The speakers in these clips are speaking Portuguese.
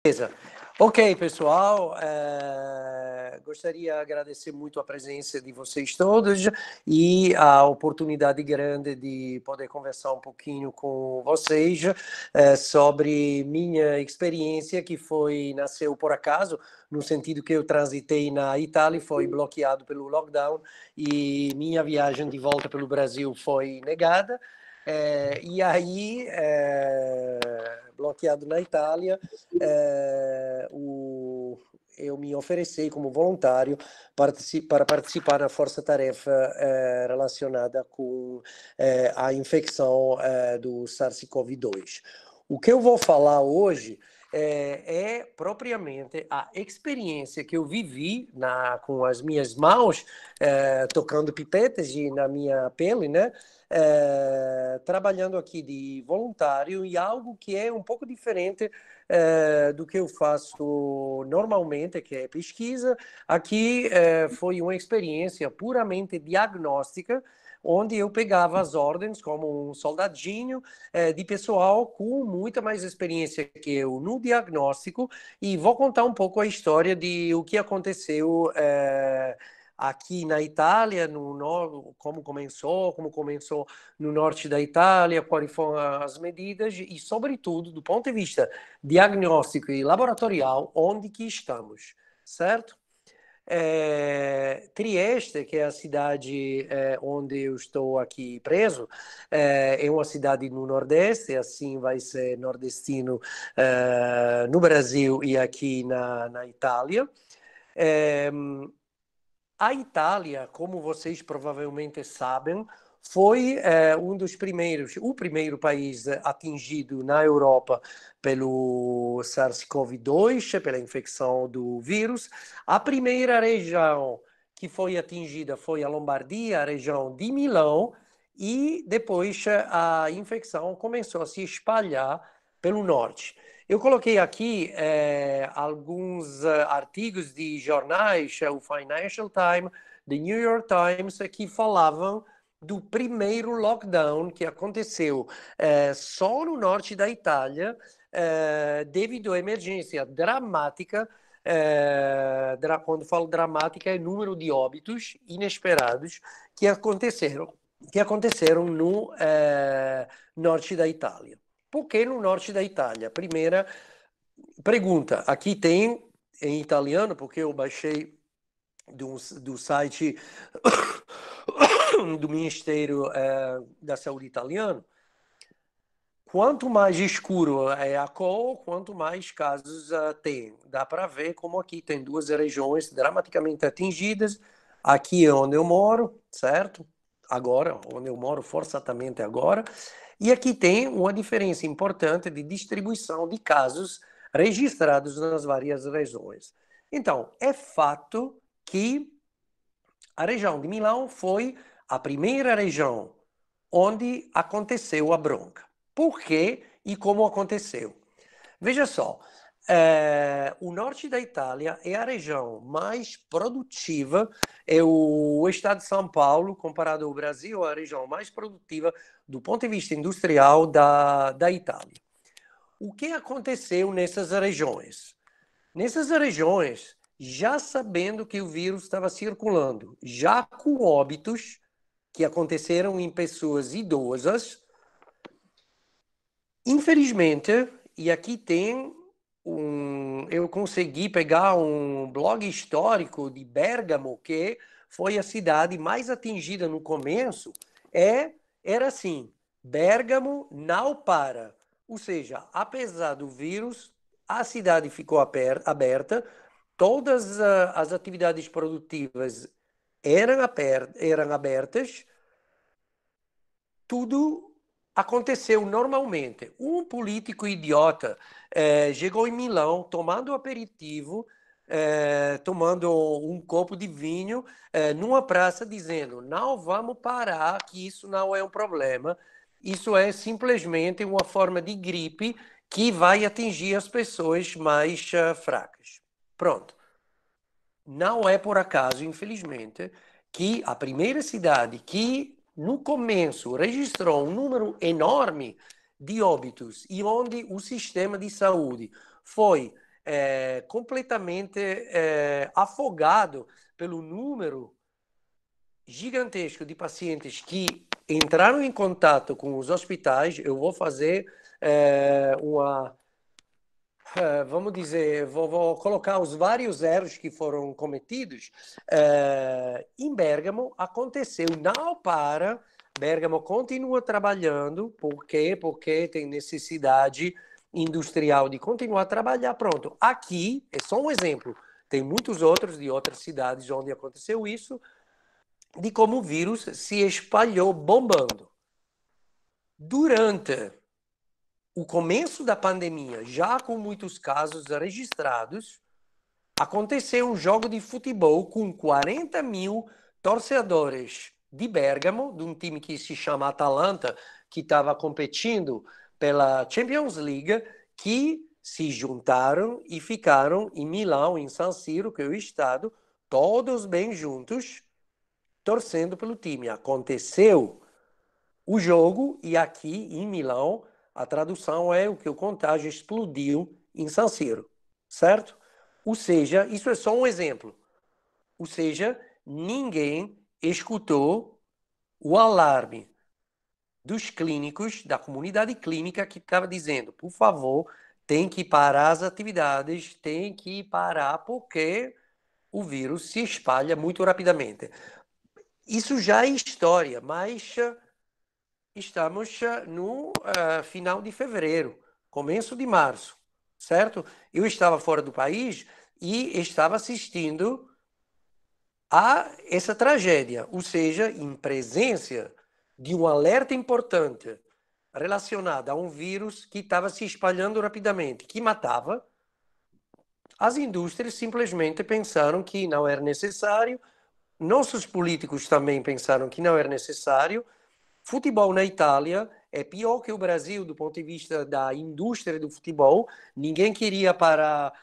Beleza. Ok, pessoal, gostaria de agradecer muito a presença de vocês todos e a oportunidade grande de poder conversar um pouquinho com vocês sobre minha experiência, que nasceu por acaso, no sentido que eu transitei na Itália, foi bloqueado pelo lockdown e minha viagem de volta pelo Brasil foi negada. E aí, bloqueado na Itália, eu me ofereci como voluntário para participar da força-tarefa relacionada com a infecção do SARS-CoV-2. O que eu vou falar hoje é propriamente a experiência que eu vivi com as minhas mãos, tocando pipetas na minha pele, né? Trabalhando aqui de voluntário e algo que é um pouco diferente do que eu faço normalmente, que é pesquisa. Aqui foi uma experiência puramente diagnóstica, onde eu pegava as ordens como um soldadinho de pessoal com muita mais experiência que eu no diagnóstico, e vou contar um pouco a história de o que aconteceu aqui na Itália, como começou no norte da Itália, quais foram as medidas e, sobretudo, do ponto de vista diagnóstico e laboratorial, onde que estamos, certo? Trieste, que é a cidade onde eu estou aqui preso, é uma cidade no Nordeste, assim vai ser nordestino no Brasil e aqui na Itália. A Itália, como vocês provavelmente sabem, foi o primeiro país atingido na Europa pelo SARS-CoV-2, pela infecção do vírus. A primeira região que foi atingida foi a Lombardia, a região de Milão, e depois a infecção começou a se espalhar pelo norte. Eu coloquei aqui alguns artigos de jornais, o Financial Times, The New York Times, que falavam do primeiro lockdown que aconteceu só no norte da Itália, devido à emergência dramática. Quando falo dramática, é número de óbitos inesperados que aconteceram no norte da Itália. Por que no norte da Itália? Primeira pergunta. Aqui tem em italiano, porque eu baixei do site do Ministério da Saúde italiano. Quanto mais escuro é a cor, quanto mais casos tem. Dá para ver como aqui tem duas regiões dramaticamente atingidas. Aqui é onde eu moro, certo? Agora, onde eu moro forçadamente agora. E aqui tem uma diferença importante de distribuição de casos registrados nas várias regiões. Então, é fato que a região de Milão foi a primeira região onde aconteceu a bronca. Por quê e como aconteceu? Veja só, o norte da Itália é a região mais produtiva, é o estado de São Paulo, comparado ao Brasil, é a região mais produtiva do ponto de vista industrial da Itália. O que aconteceu nessas regiões? Nessas regiões, já sabendo que o vírus estava circulando, já com óbitos que aconteceram em pessoas idosas, infelizmente, e aqui tem eu consegui pegar um blog histórico de Bérgamo, que foi a cidade mais atingida no começo, era assim, Bérgamo não para. Ou seja, apesar do vírus, a cidade ficou aberta, todas as atividades produtivas eram abertas, tudo aconteceu normalmente. Um político idiota chegou em Milão tomando aperitivo, tomando um copo de vinho numa praça, dizendo: não vamos parar, que isso não é um problema, isso é simplesmente uma forma de gripe que vai atingir as pessoas mais fracas. Pronto. Não é por acaso, infelizmente, que a primeira cidade que no começo registrou um número enorme de óbitos e onde o sistema de saúde foi completamente afogado pelo número gigantesco de pacientes que entraram em contato com os hospitais. Eu vou fazer vamos dizer, vou colocar os vários erros que foram cometidos. Em Bergamo aconteceu, não para. Bergamo continua trabalhando, por quê? Porque tem necessidade industrial de continuar a trabalhar. Pronto, aqui é só um exemplo. Tem muitos outros de outras cidades onde aconteceu isso, de como o vírus se espalhou bombando. Durante o começo da pandemia, já com muitos casos registrados, aconteceu um jogo de futebol com 40 mil torcedores de Bergamo, de um time que se chama Atalanta, que estava competindo pela Champions League, que se juntaram e ficaram em Milão, em San Siro, que é o estado, todos bem juntos, torcendo pelo time. Aconteceu o jogo e aqui em Milão a tradução é o que o contágio explodiu em San Siro, certo? Ou seja, isso é só um exemplo. Ou seja, ninguém escutou o alarme dos clínicos, da comunidade clínica que estava dizendo, por favor, tem que parar as atividades, tem que parar porque o vírus se espalha muito rapidamente. Isso já é história, mas estamos no final de fevereiro, começo de março, certo? Eu estava fora do país e estava assistindo a essa tragédia, ou seja, em presença de um alerta importante relacionado a um vírus que estava se espalhando rapidamente, que matava. As indústrias simplesmente pensaram que não era necessário, nossos políticos também pensaram que não era necessário. Futebol na Itália é pior que o Brasil do ponto de vista da indústria do futebol. Ninguém queria parar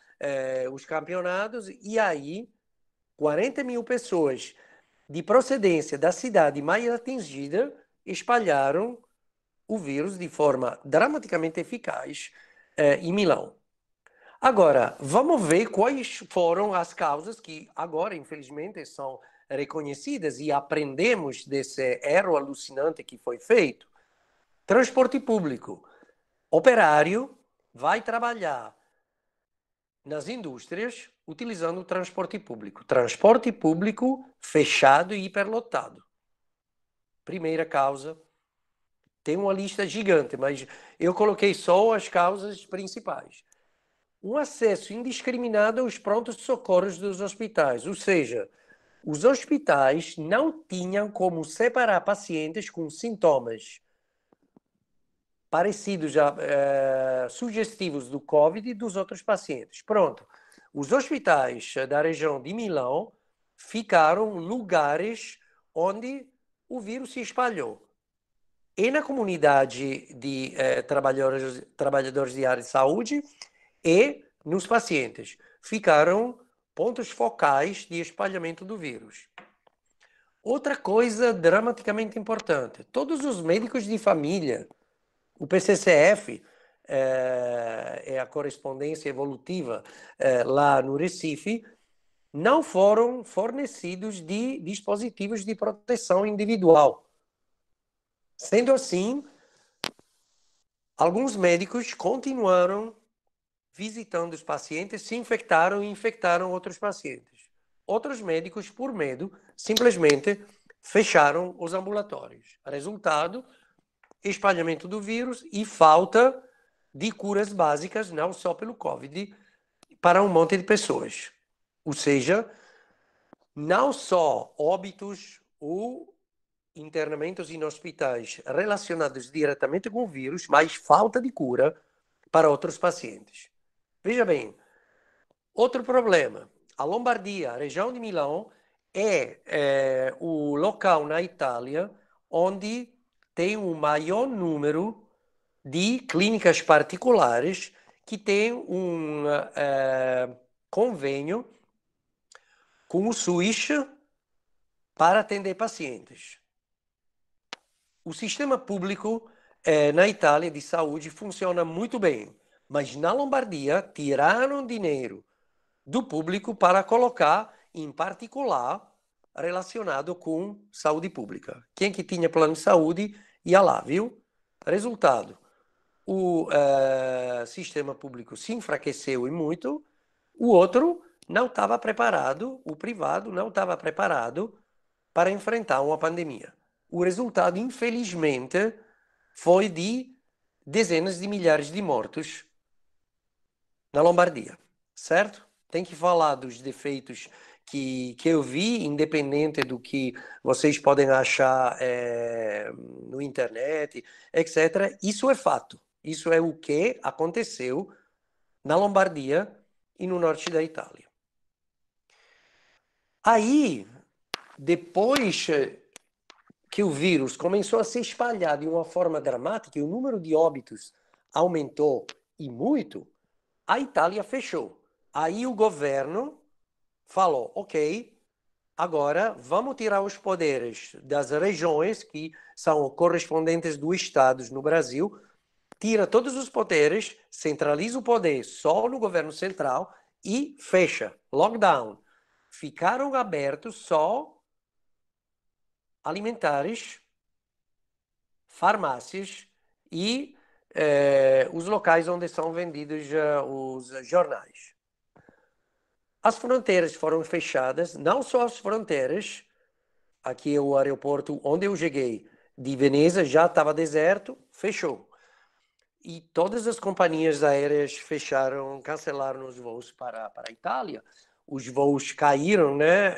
os campeonatos e aí 40 mil pessoas de procedência da cidade mais atingida espalharam o vírus de forma dramaticamente eficaz em Milão. Agora, vamos ver quais foram as causas que agora, infelizmente, são reconhecidas e aprendemos desse erro alucinante que foi feito. Transporte público. Operário vai trabalhar nas indústrias utilizando o transporte público. Transporte público fechado e hiperlotado. Primeira causa. Tem uma lista gigante, mas eu coloquei só as causas principais. Um acesso indiscriminado aos prontos-socorros dos hospitais, ou seja, os hospitais não tinham como separar pacientes com sintomas parecidos, sugestivos do Covid e dos outros pacientes. Pronto. Os hospitais da região de Milão ficaram lugares onde o vírus se espalhou. E na comunidade de trabalhadores de área de saúde e nos pacientes. Ficaram pontos focais de espalhamento do vírus. Outra coisa dramaticamente importante: todos os médicos de família, o PCCF, é a correspondência evolutiva lá no Recife, não foram fornecidos de dispositivos de proteção individual. Sendo assim, alguns médicos continuaram visitando os pacientes, se infectaram e infectaram outros pacientes. Outros médicos, por medo, simplesmente fecharam os ambulatórios. Resultado: espalhamento do vírus e falta de curas básicas, não só pelo Covid, para um monte de pessoas. Ou seja, não só óbitos ou internamentos em hospitais relacionados diretamente com o vírus, mas falta de cura para outros pacientes. Veja bem, outro problema. A Lombardia, a região de Milão, é o local na Itália onde tem o maior número de clínicas particulares que têm um convênio com o SUS para atender pacientes. O sistema público na Itália de saúde funciona muito bem, Mas na Lombardia, tiraram dinheiro do público para colocar, em particular, relacionado com saúde pública. Quem que tinha plano de saúde ia lá, viu? Resultado, o sistema público se enfraqueceu e muito, o outro não estava preparado, o privado não estava preparado para enfrentar uma pandemia. O resultado, infelizmente, foi de dezenas de milhares de mortos na Lombardia, certo? Tem que falar dos defeitos que eu vi, independente do que vocês podem achar no internet, etc. Isso é fato. Isso é o que aconteceu na Lombardia e no norte da Itália. Aí, depois que o vírus começou a se espalhar de uma forma dramática e o número de óbitos aumentou e muito, a Itália fechou. Aí o governo falou, ok, agora vamos tirar os poderes das regiões que são correspondentes dos estados no Brasil, tira todos os poderes, centraliza o poder só no governo central e fecha, lockdown. Ficaram abertos só alimentares, farmácias e os locais onde são vendidos os jornais. As fronteiras foram fechadas, não só as fronteiras, aqui é o aeroporto onde eu cheguei, de Veneza, já estava deserto, fechou. E todas as companhias aéreas fecharam, cancelaram os voos para a Itália. Os voos caíram, né?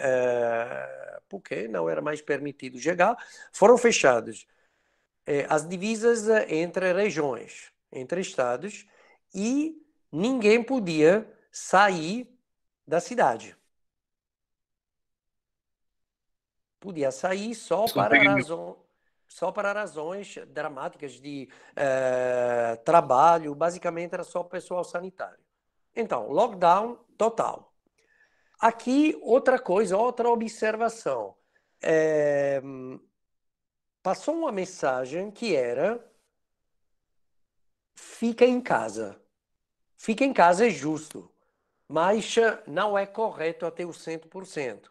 Porque não era mais permitido chegar. Foram fechados as divisas entre regiões, entre estados, e ninguém podia sair da cidade. Podia sair só para razões dramáticas de trabalho, basicamente era só pessoal sanitário. Então, lockdown total. Aqui, outra coisa, outra observação. Passou uma mensagem que era: fica em casa. Fica em casa é justo, mas não é correto até o 100%.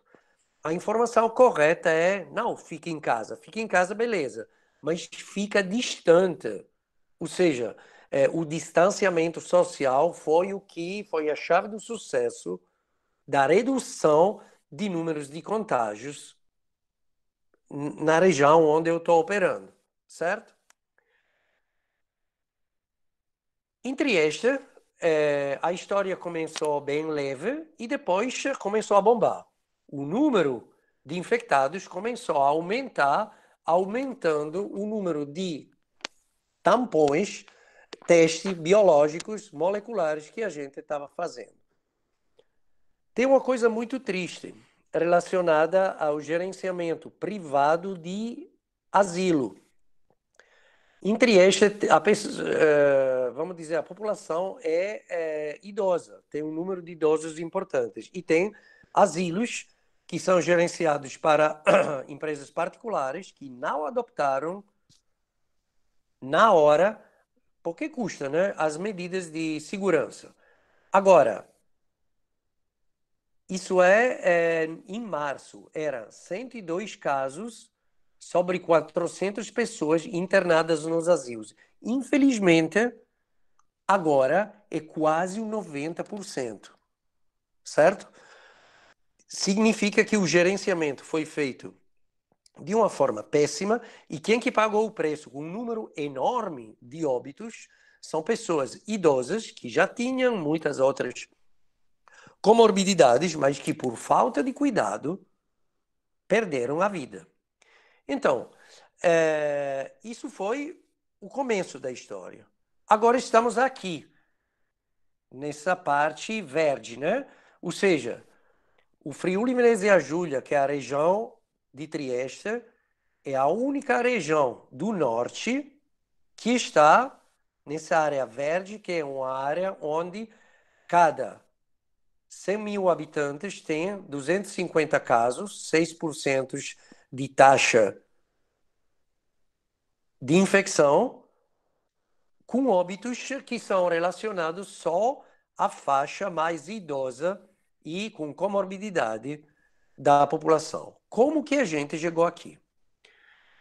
A informação correta é, não, fica em casa. Fica em casa, beleza, mas fica distante. Ou seja, o distanciamento social foi o que foi a chave do sucesso da redução de números de contágios na região onde eu estou operando, certo? Em Trieste, a história começou bem leve e depois começou a bombar. O número de infectados começou a aumentar, aumentando o número de tampões, testes biológicos, moleculares que a gente estava fazendo. Tem uma coisa muito triste relacionada ao gerenciamento privado de asilo. Em Trieste, vamos dizer, a população é idosa, tem um número de idosos importantes e tem asilos que são gerenciados para empresas particulares que não adoptaram na hora, porque custa, né, as medidas de segurança. Agora, isso em março, eram 102 casos sobre 400 pessoas internadas nos asilos. Infelizmente, agora é quase 90%, certo? Significa que o gerenciamento foi feito de uma forma péssima e quem que pagou o preço com um número enorme de óbitos são pessoas idosas que já tinham muitas outras comorbidades, mas que por falta de cuidado perderam a vida. Então, isso foi o começo da história. Agora estamos aqui, nessa parte verde, né? Ou seja, o Friuli Venezia Giulia, que é a região de Trieste, é a única região do norte que está nessa área verde, que é uma área onde cada 100 mil habitantes tem 250 casos, 6% de taxa de infecção com óbitos que são relacionados só à faixa mais idosa e com comorbidade da população. Como que a gente chegou aqui?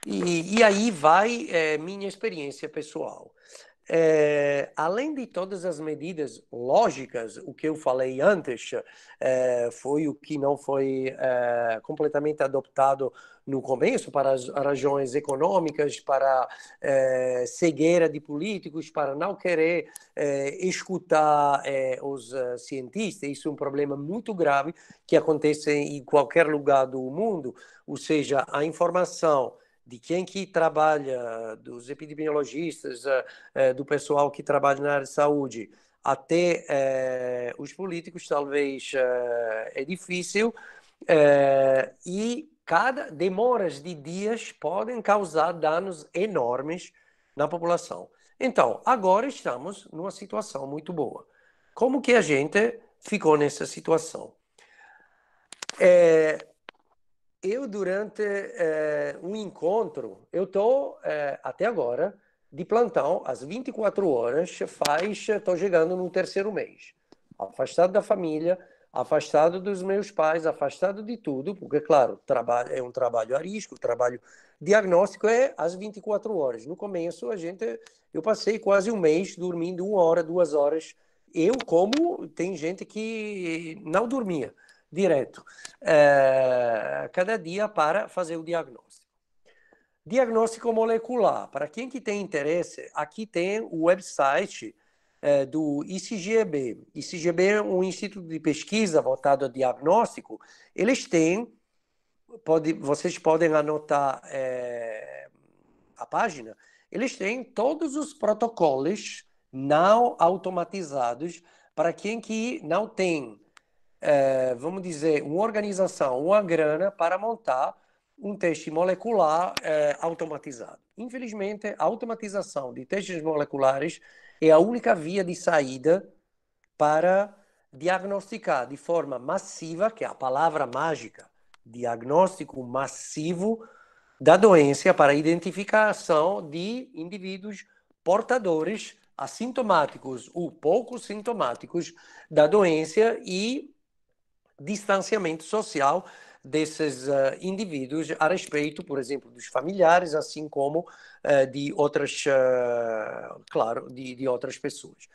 E aí vai minha experiência pessoal. Além de todas as medidas lógicas, o que eu falei antes foi o que não foi completamente adoptado no começo para as razões econômicas, para cegueira de políticos, para não querer escutar os cientistas. Isso é um problema muito grave que acontece em qualquer lugar do mundo, ou seja, a informação de quem que trabalha, dos epidemiologistas, do pessoal que trabalha na área de saúde, até os políticos, talvez é difícil, e cada demoras de dias podem causar danos enormes na população. Então, agora estamos numa situação muito boa. Como que a gente ficou nessa situação? Eu, durante um encontro, eu estou, até agora, de plantão, às 24 horas, estou chegando no terceiro mês. Afastado da família, afastado dos meus pais, afastado de tudo, porque, claro, é um trabalho a risco, o trabalho diagnóstico é às 24 horas. No começo, eu passei quase um mês dormindo 1 hora, 2 horas. Eu, como tem gente que não dormia direto, cada dia para fazer o diagnóstico. Diagnóstico molecular. Para quem que tem interesse, aqui tem o website do ICGB. ICGB é um instituto de pesquisa voltado a diagnóstico. Eles têm, vocês podem anotar a página, eles têm todos os protocolos não automatizados para quem que não tem vamos dizer, uma organização, uma grana para montar um teste molecular automatizado. Infelizmente, a automatização de testes moleculares é a única via de saída para diagnosticar de forma massiva, que é a palavra mágica, diagnóstico massivo da doença para identificação de indivíduos portadores assintomáticos ou pouco sintomáticos da doença e distanciamento social desses indivíduos a respeito, por exemplo, dos familiares, assim como de outras, claro, de outras pessoas.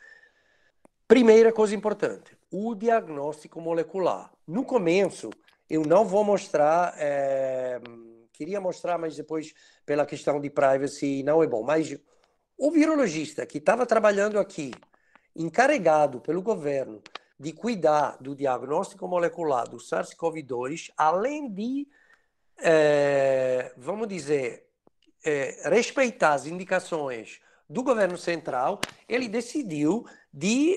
Primeira coisa importante, o diagnóstico molecular. No começo, eu não vou mostrar, queria mostrar, mas depois, pela questão de privacy, não é bom. Mas o virologista que estava trabalhando aqui, encarregado pelo governo de cuidar do diagnóstico molecular do SARS-CoV-2, além de, vamos dizer, respeitar as indicações do governo central, ele decidiu de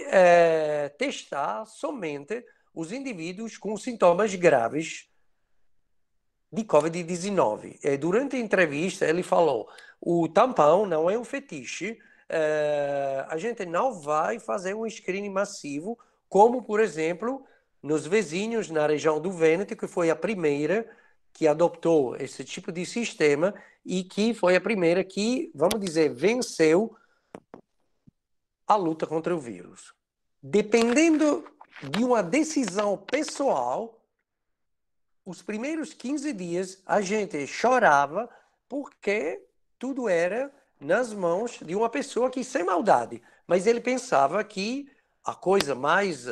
testar somente os indivíduos com sintomas graves de Covid-19. Durante a entrevista, ele falou: o tampão não é um fetiche, a gente não vai fazer um screening massivo, como, por exemplo, nos vizinhos na região do Vêneto, que foi a primeira que adotou esse tipo de sistema e que foi a primeira que, vamos dizer, venceu a luta contra o vírus. Dependendo de uma decisão pessoal, os primeiros 15 dias a gente chorava porque tudo era nas mãos de uma pessoa que, sem maldade, mas ele pensava que a coisa mais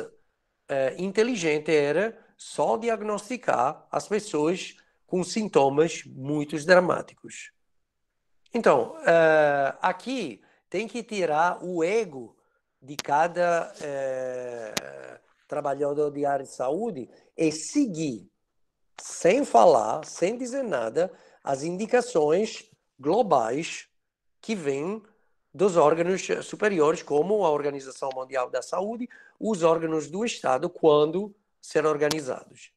inteligente era só diagnosticar as pessoas com sintomas muito dramáticos. Então, aqui tem que tirar o ego de cada trabalhador de área de saúde e seguir, sem falar, sem dizer nada, as indicações globais que vêm dos órgãos superiores, como a Organização Mundial da Saúde, os órgãos do Estado, quando serão organizados.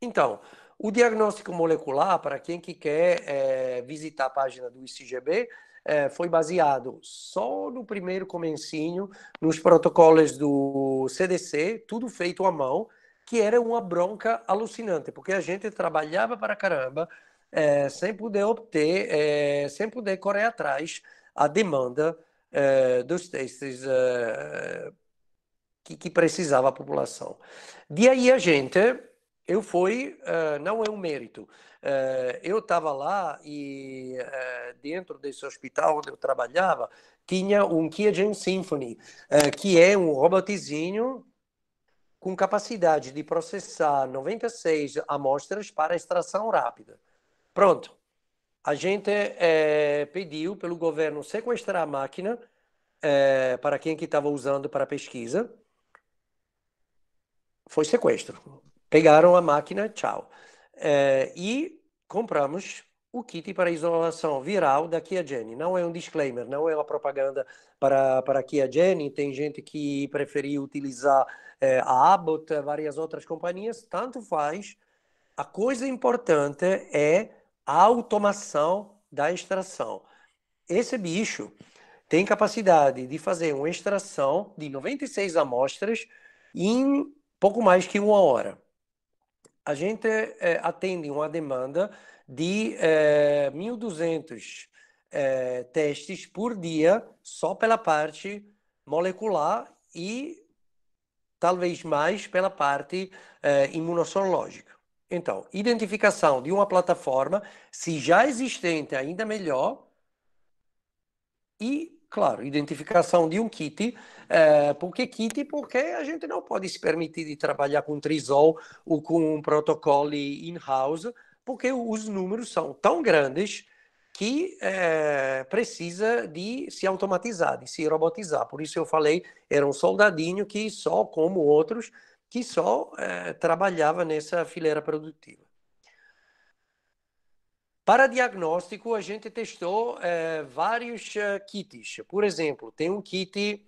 Então, o diagnóstico molecular, para quem que quer visitar a página do ICGB, foi baseado só no primeiro comecinho, nos protocolos do CDC, tudo feito à mão, que era uma bronca alucinante, porque a gente trabalhava para caramba, sem poder obter, sem poder correr atrás a demanda dos testes que precisava a população. De aí eu fui, não é um mérito, eu estava lá e dentro desse hospital onde eu trabalhava, tinha um QIAGEN Symphony, que é um robotizinho com capacidade de processar 96 amostras para extração rápida. Pronto. A gente pediu pelo governo sequestrar a máquina para quem que estava usando para pesquisa. Foi sequestro. Pegaram a máquina, tchau. E compramos o kit para isolação viral da QIAGEN. Não é um disclaimer, não é uma propaganda para a QIAGEN. Tem gente que preferiu utilizar a Abbott, várias outras companhias. Tanto faz. A coisa importante é a automação da extração. Esse bicho tem capacidade de fazer uma extração de 96 amostras em pouco mais que 1 hora. A gente atende uma demanda de 1.200 testes por dia só pela parte molecular e talvez mais pela parte imunossorológica. Então, identificação de uma plataforma, se já existente, ainda melhor. E, claro, identificação de um kit. Por que kit? Porque a gente não pode se permitir de trabalhar com Trisol ou com um protocolo in-house, porque os números são tão grandes que precisa de se automatizar, de se robotizar. Por isso eu falei, era um soldadinho que só, como outros, que só trabalhava nessa fileira produtiva. Para diagnóstico, a gente testou vários kits. Por exemplo, tem um kit,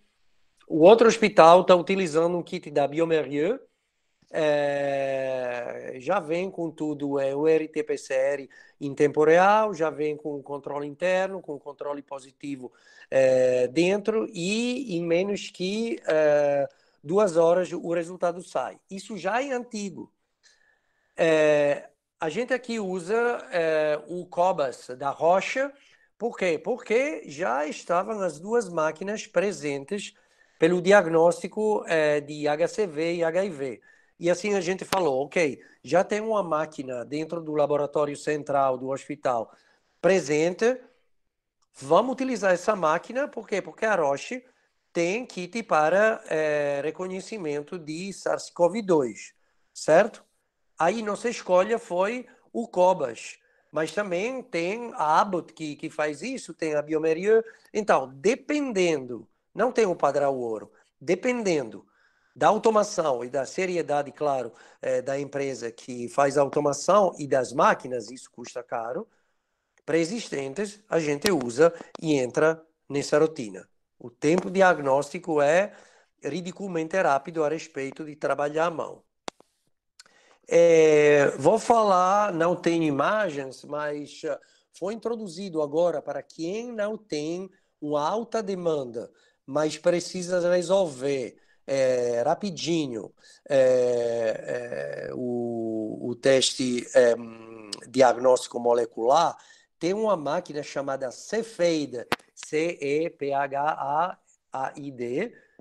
o outro hospital está utilizando um kit da Biomérieux, já vem com tudo, o RT-PCR em tempo real, já vem com controle interno, com controle positivo dentro, e em menos que 2 horas o resultado sai. Isso já é antigo. A gente aqui usa o Cobas da Rocha. Por quê? Porque já estavam as duas máquinas presentes pelo diagnóstico de HCV e HIV. E assim a gente falou, ok, já tem uma máquina dentro do laboratório central do hospital presente, vamos utilizar essa máquina, por quê? Porque a Roche tem kit para reconhecimento de SARS-CoV-2, certo? Aí nossa escolha foi o Cobas, mas também tem a Abbott que faz isso, tem a Biomérieux. Então, dependendo, não tem o padrão ouro, dependendo da automação e da seriedade, claro, da empresa que faz a automação e das máquinas, isso custa caro, pré-existentes, a gente usa e entra nessa rotina. O tempo diagnóstico é ridiculamente rápido a respeito de trabalhar à mão. Vou falar, não tem imagens, mas foi introduzido agora para quem não tem uma alta demanda, mas precisa resolver rapidinho o teste diagnóstico molecular. Tem uma máquina chamada Cepheid, Cephaid,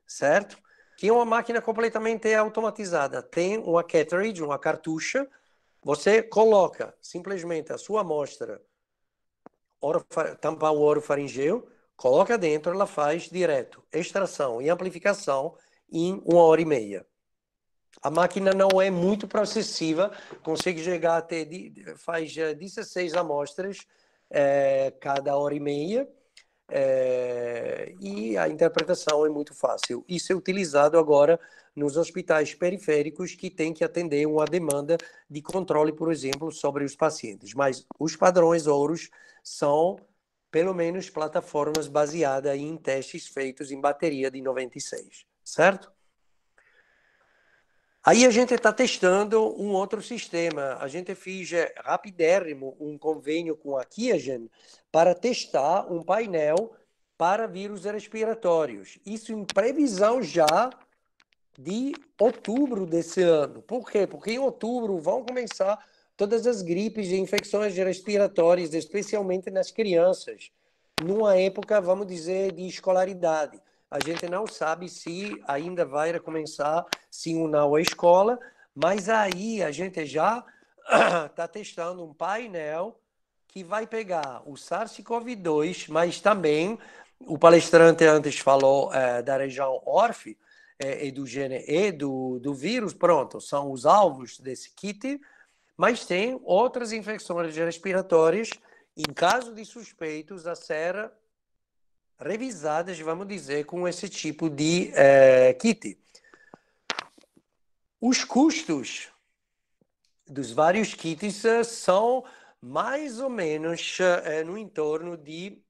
certo? Que é uma máquina completamente automatizada. Tem uma cartridge, uma cartucha, você coloca simplesmente a sua amostra, tampar o orofaringeu, coloca dentro, ela faz direto extração e amplificação em 1 hora e meia. A máquina não é muito processiva, consegue chegar até, faz 16 amostras cada hora e meia, e a interpretação é muito fácil. Isso é utilizado agora nos hospitais periféricos que têm que atender uma demanda de controle, por exemplo, sobre os pacientes. Mas os padrões ouros são, pelo menos, plataformas baseadas em testes feitos em bateria de 96, certo? Aí a gente está testando um outro sistema. A gente fez rapidérrimo um convênio com a QIAGEN para testar um painel para vírus respiratórios. Isso em previsão já de outubro desse ano. Por quê? Porque em outubro vão começar todas as gripes e infecções respiratórias, especialmente nas crianças. numa época, vamos dizer, de escolaridade. A gente não sabe se ainda vai recomeçar, sim ou não, a escola, mas aí a gente já está testando um painel que vai pegar o SARS-CoV-2, mas também o palestrante antes falou da região ORF e do gene e do vírus, pronto, são os alvos desse kit, mas tem outras infecções respiratórias, em caso de suspeitos, a ser revisadas, vamos dizer, com esse tipo de kit. Os custos dos vários kits são mais ou menos no entorno de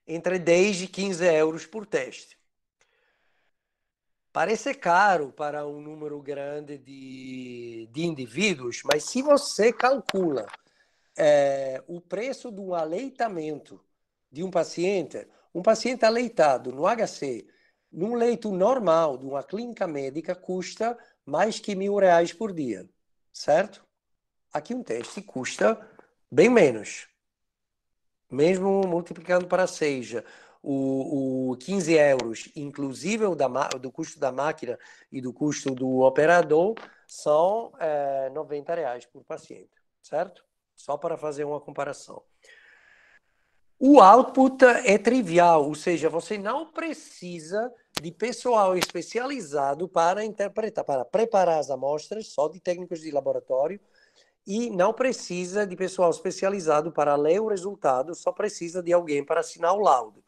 entre 10 e 15 euros por teste. Parece caro para um número grande de indivíduos, mas se você calcula o preço do aleitamento de um paciente aleitado no HC, num leito normal de uma clínica médica, custa mais que R$ 1.000 por dia, certo? Aqui um teste custa bem menos. Mesmo multiplicando para 6, o 15 euros, inclusive do custo da máquina e do custo do operador, são R$ 90 por paciente, certo? Só para fazer uma comparação. O output é trivial, ou seja, você não precisa de pessoal especializado para interpretar, para preparar as amostras, só de técnicos de laboratório, e não precisa de pessoal especializado para ler o resultado, só precisa de alguém para assinar o laudo.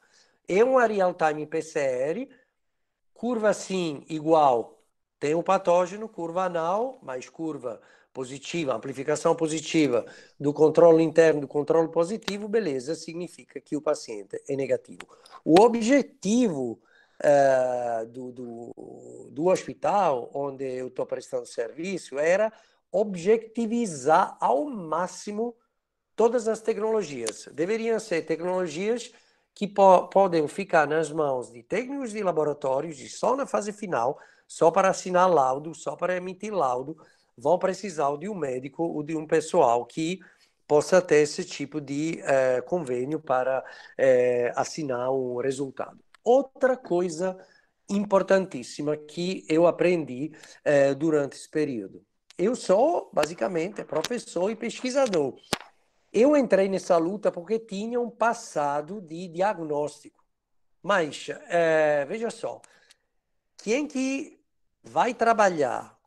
É uma real-time PCR, curva sim igual, tem o patógeno, curva anal, mais curva positiva, amplificação positiva do controle interno, do controle positivo, beleza, significa que o paciente é negativo. O objetivo do hospital onde eu estou prestando serviço era objectivizar ao máximo todas as tecnologias. Deveriam ser tecnologias que podem ficar nas mãos de técnicos de laboratórios e só na fase final, só para assinar laudo, só para emitir laudo, vão precisar de um médico ou de um pessoal que possa ter esse tipo de convênio para assinar um resultado. Outra coisa importantíssima que eu aprendi durante esse período. Eu sou, basicamente, professor e pesquisador. Eu entrei nessa luta porque tinha um passado de diagnóstico. Mas, veja só, quem que vai trabalhar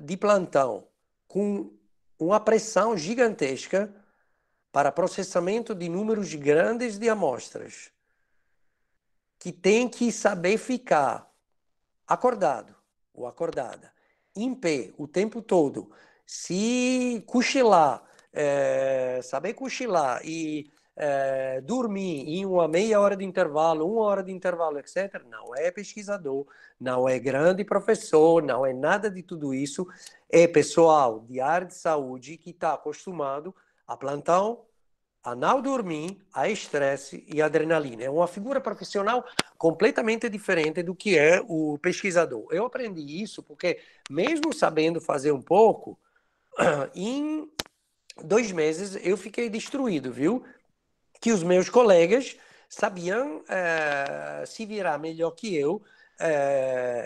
de plantão com uma pressão gigantesca para processamento de números grandes de amostras, que tem que saber ficar acordado ou acordada, em pé o tempo todo, se cochilar, saber cochilar e dormir em uma meia hora de intervalo, 1 hora de intervalo, etc., não é pesquisador, não é grande professor, não é nada de tudo isso, é pessoal de área de saúde que está acostumado a plantão, a não dormir, a estresse e adrenalina. É uma figura profissional completamente diferente do que é o pesquisador. Eu aprendi isso porque, mesmo sabendo fazer um pouco, em 2 meses eu fiquei destruído, viu? Que os meus colegas sabiam se virar melhor que eu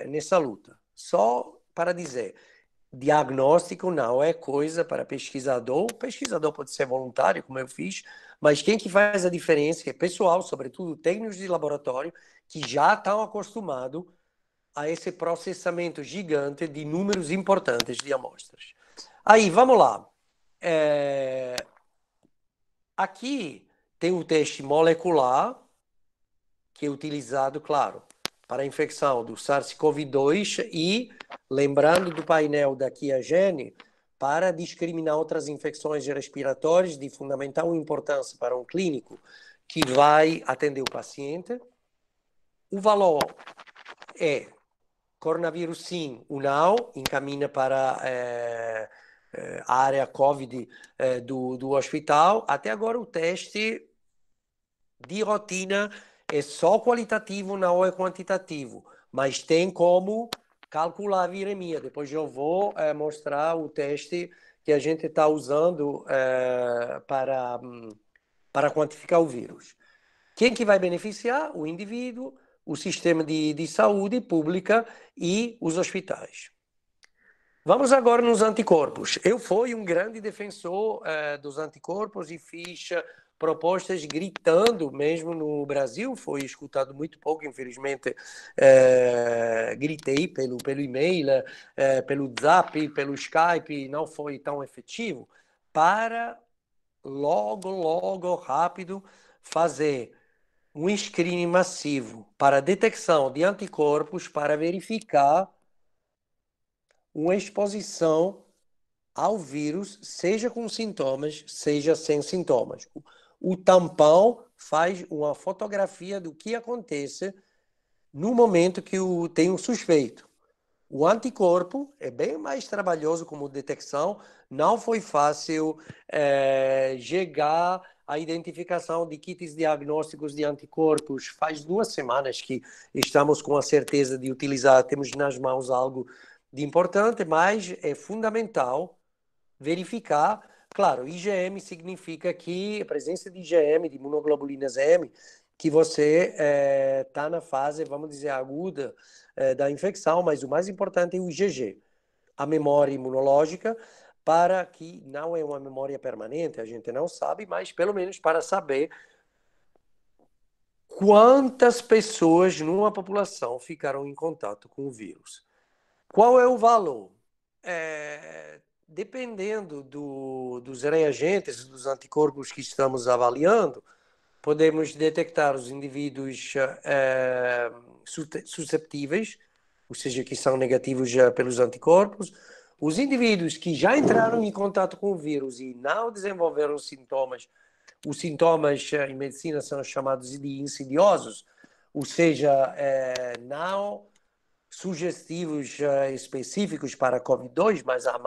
nessa luta. Só para dizer, diagnóstico não é coisa para pesquisador. O pesquisador pode ser voluntário, como eu fiz, mas quem que faz a diferença é pessoal, sobretudo técnicos de laboratório, que já estão acostumados a esse processamento gigante de números importantes de amostras. Aí, vamos lá. Aqui tem o teste molecular, que é utilizado, claro, para a infecção do SARS-CoV-2 e, lembrando do painel da Chiagene, para discriminar outras infecções respiratórias de fundamental importância para um clínico que vai atender o paciente. O valor é coronavírus sim, o não, encaminha para a área COVID do hospital. Até agora o teste de rotina é só qualitativo, não é quantitativo, mas tem como calcular a viremia. Depois eu vou mostrar o teste que a gente está usando para quantificar o vírus. Quem que vai beneficiar? O indivíduo, o sistema de saúde pública e os hospitais. Vamos agora nos anticorpos. Eu fui um grande defensor dos anticorpos e fiz propostas gritando, mesmo no Brasil, foi escutado muito pouco, infelizmente. Gritei pelo e-mail, pelo Zap, pelo Skype, não foi tão efetivo, para logo, rápido, fazer um screening massivo para detecção de anticorpos para verificar uma exposição ao vírus, seja com sintomas, seja sem sintomas. O tampão faz uma fotografia do que acontece no momento que tem um suspeito. O anticorpo é bem mais trabalhoso como detecção, não foi fácil chegar à identificação de kits diagnósticos de anticorpos. Faz 2 semanas que estamos com a certeza de utilizar, temos nas mãos algo de importante, mas é fundamental verificar. Claro, IgM significa que a presença de IgM, de imunoglobulinas M, que você está na fase, vamos dizer, aguda da infecção, mas o mais importante é o IgG, a memória imunológica, para que não é uma memória permanente, a gente não sabe, mas pelo menos para saber quantas pessoas numa população ficaram em contato com o vírus. Qual é o valor? Dependendo dos reagentes, dos anticorpos que estamos avaliando, podemos detectar os indivíduos susceptíveis, ou seja, que são negativos pelos anticorpos, os indivíduos que já entraram em contato com o vírus e não desenvolveram sintomas. Os sintomas em medicina são chamados de insidiosos, ou seja, não sugestivos específicos para COVID-2, mas a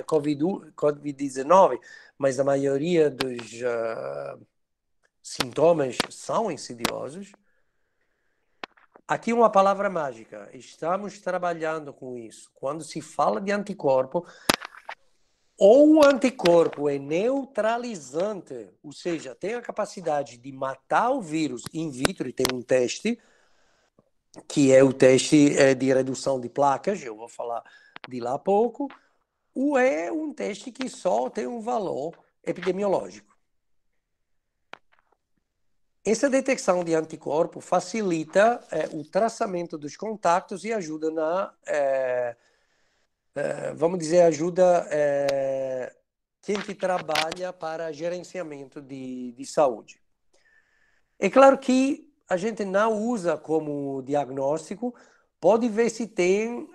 COVID-19, mas a maioria dos sintomas são insidiosos. Aqui uma palavra mágica. Estamos trabalhando com isso. Quando se fala de anticorpo, ou o anticorpo é neutralizante, ou seja, tem a capacidade de matar o vírus in vitro, e tem um teste, que é o teste de redução de placas, eu vou falar de lá a pouco, ou é um teste que só tem um valor epidemiológico. Essa detecção de anticorpo facilita o traçamento dos contatos e ajuda vamos dizer, ajuda quem que trabalha para gerenciamento de saúde. É claro que a gente não usa como diagnóstico, pode ver se tem